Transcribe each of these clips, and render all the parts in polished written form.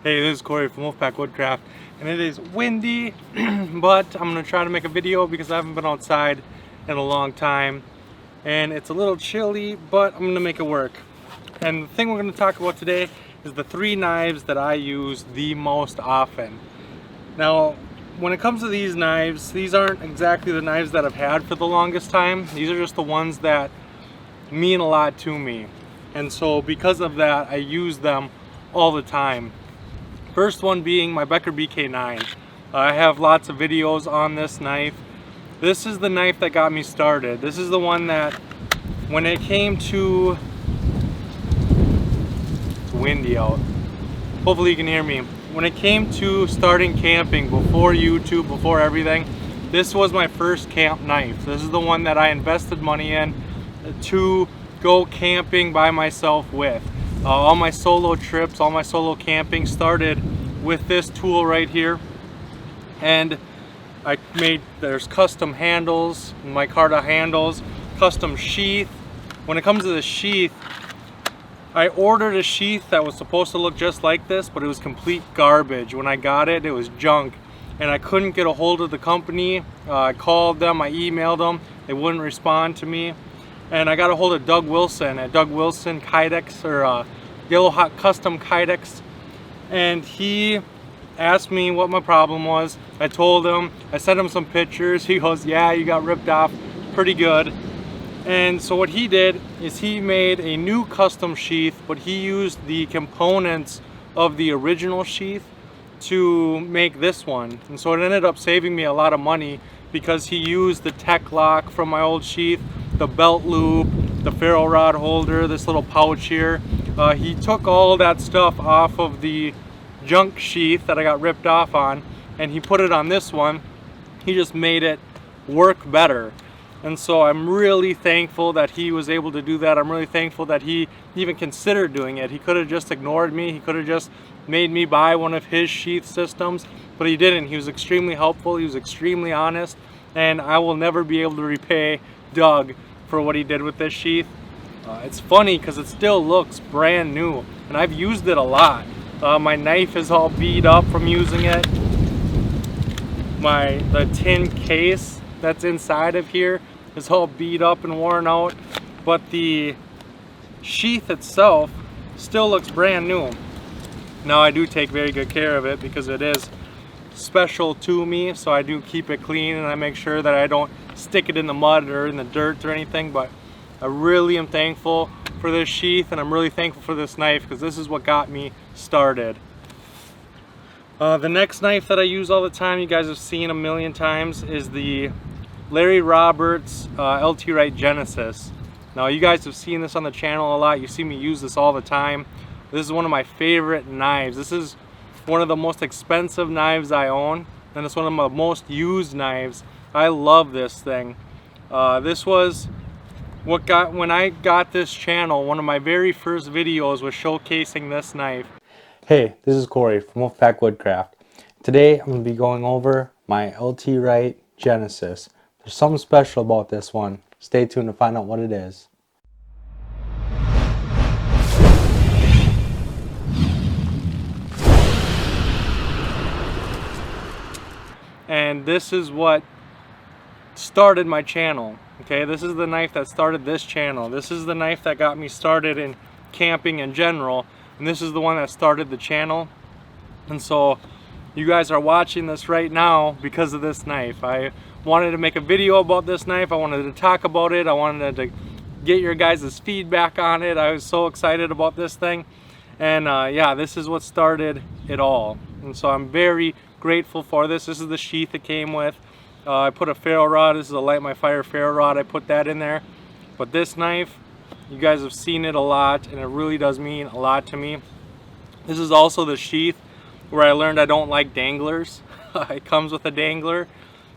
Hey, this is Corey from Woodcraft, and it is windy, but I'm going to try to make a video because I haven't been outside in a long time, and it's a little chilly, but I'm going to make it work. And the thing we're going to talk about today is the 3 knives that I use the most often. Now, when it comes to these knives, these aren't exactly the knives that I've had for the longest time. These are just the ones that mean a lot to me. And so because of that, I use them all the time. First one being my Becker BK9. I have lots of videos on this knife. This is the knife that got me started. This is the one that, when it came to, it's windy out. Hopefully you can hear me. When it came to starting camping, before YouTube, before everything, this was my first camp knife. This is the one that I invested money in to go camping by myself with. All my solo trips, all my solo camping started with this tool right here. And there's custom handles, micarta handles, custom sheath. When it comes to the sheath, I ordered a sheath that was supposed to look just like this, but it was complete garbage. When I got it, it was junk. And I couldn't get a hold of the company. I called them, I emailed them, they wouldn't respond to me. And I got a hold of Doug Wilson at Doug Wilson Kydex, or Yellow Hot Custom Kydex, and he asked me what my problem was. I told him, I sent him some pictures. He goes, yeah, you got ripped off pretty good. And so what he did is he made a new custom sheath, but he used the components of the original sheath to make this one. And so it ended up saving me a lot of money because he used the tech lock from my old sheath, the belt loop, the ferro rod holder, this little pouch here. He took all that stuff off of the junk sheath that I got ripped off on, and he put it on this one. He just made it work better. And so I'm really thankful that he was able to do that. I'm really thankful that he even considered doing it. He could have just ignored me. He could have just made me buy one of his sheath systems, but he didn't. He was extremely helpful. He was extremely honest, and I will never be able to repay Doug for what he did with this sheath. It's funny because it still looks brand new, and I've used it a lot. My knife is all beat up from using it. The tin case that's inside of here is all beat up and worn out, but the sheath itself still looks brand new. Now, I do take very good care of it because it is special to me, so I do keep it clean and I make sure that I don't stick it in the mud or in the dirt or anything. But I really am thankful for this sheath, and I'm really thankful for this knife because this is what got me started. The next knife that I use all the time, you guys have seen a million times, is the Larry Roberts LT Wright Genesis. Now, you guys have seen this on the channel a lot. You see me use this all the time. This is one of my favorite knives. This is one of the most expensive knives I own, and it's one of my most used knives. I love this thing. This was when I got this channel, one of my very first videos was showcasing this knife. Hey, this is Corey from Woodcraft. Today I'm going to be going over my LT Wright Genesis. There's something special about this one. Stay tuned to find out what it is. And this is what started my channel. Okay, this is the knife that started this channel. This is the knife that got me started in camping in general, and this is the one that started the channel. And so you guys are watching this right now because of this knife. I wanted to make a video about this knife. I wanted to talk about it. I wanted to get your guys' feedback on it. I was so excited about this thing, and yeah, this is what started it all. And so I'm very grateful for this. This is the sheath it came with. I put a ferro rod. This is a Light My Fire ferro rod. I put that in there. But this knife, you guys have seen it a lot, and it really does mean a lot to me. This is also the sheath where I learned I don't like danglers. It comes with a dangler,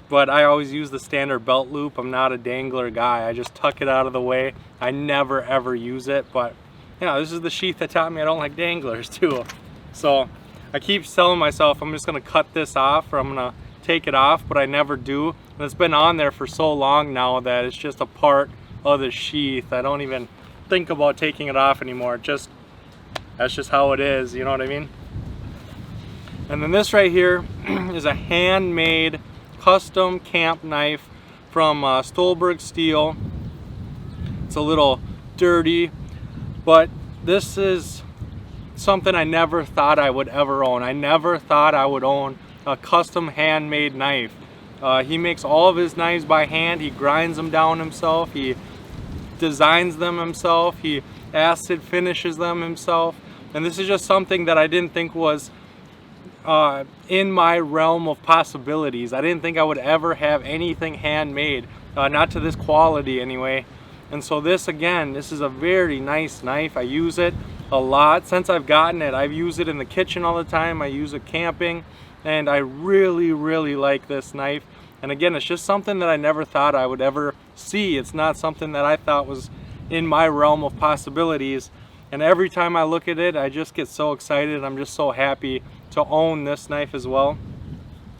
but I always use the standard belt loop. I'm not a dangler guy. I just tuck it out of the way. I never ever use it. But yeah, this is the sheath that taught me I don't like danglers too. So I keep telling myself I'm just gonna cut this off, or I'm gonna take it off, but I never do. And it's been on there for so long now that it's just a part of the sheath. I don't even think about taking it off anymore. That's just how it is, you know what I mean? And then this right here is a handmade custom camp knife from Stolberg Steel. It's a little dirty, but this is something I never thought I would ever own. I never thought I would own a custom handmade knife. He makes all of his knives by hand. He grinds them down himself. He designs them himself. He acid finishes them himself. And this is just something that I didn't think was in my realm of possibilities. I didn't think I would ever have anything handmade, not to this quality anyway. And so this, again, this is a very nice knife. I use it a lot. Since I've gotten it, I've used it in the kitchen all the time. I use it camping, and I really, really like this knife. And again, it's just something that I never thought I would ever see. It's not something that I thought was in my realm of possibilities. And every time I look at it, I just get so excited. I'm just so happy to own this knife as well.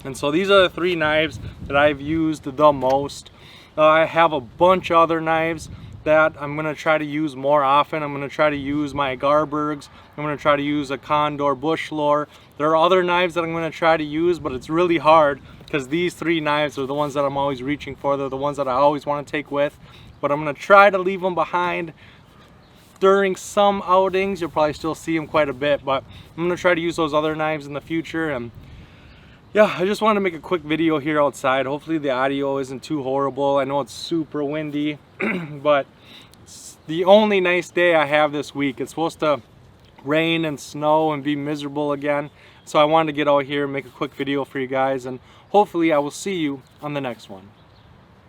And so these are the 3 knives that I've used the most. I have a bunch of other knives that I'm going to try to use more often. I'm going to try to use my Garbergs. I'm going to try to use a Condor bush lore. There are other knives that I'm going to try to use, but it's really hard because these 3 knives are the ones that I'm always reaching for. They're the ones that I always want to take with. But I'm going to try to leave them behind during some outings. You'll probably still see them quite a bit, but I'm going to try to use those other knives in the future. And yeah, I just wanted to make a quick video here outside. Hopefully the audio isn't too horrible. I know it's super windy, but it's the only nice day I have this week. It's supposed to rain and snow and be miserable again. So I wanted to get out here and make a quick video for you guys, and hopefully I will see you on the next one.